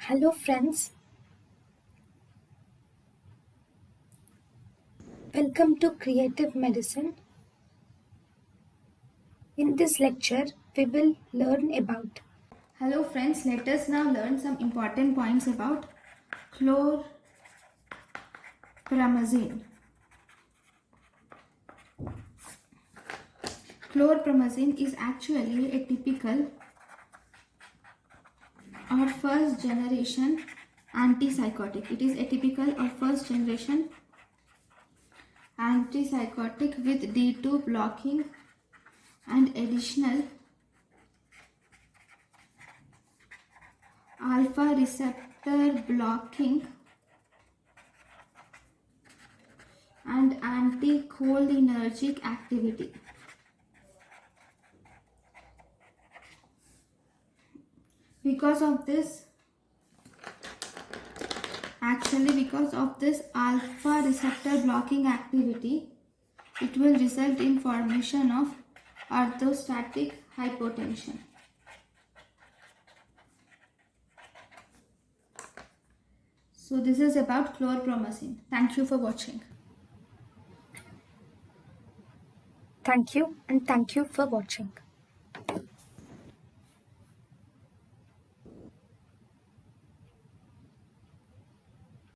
Hello friends, welcome to Creative Medicine. In this lecture, we will learn about. Hello friends, let us now learn some important points about chlorpramazine. Chlorpramazine is actually a typical or first generation antipsychotic. It is a typical or first generation antipsychotic with D2 blocking and additional alpha receptor blocking and anticholinergic activity. Because of this alpha receptor blocking activity, it will result in formation of orthostatic hypotension. So this is about chlorpramazine. Thank you for watching. Thank you and thank you for watching.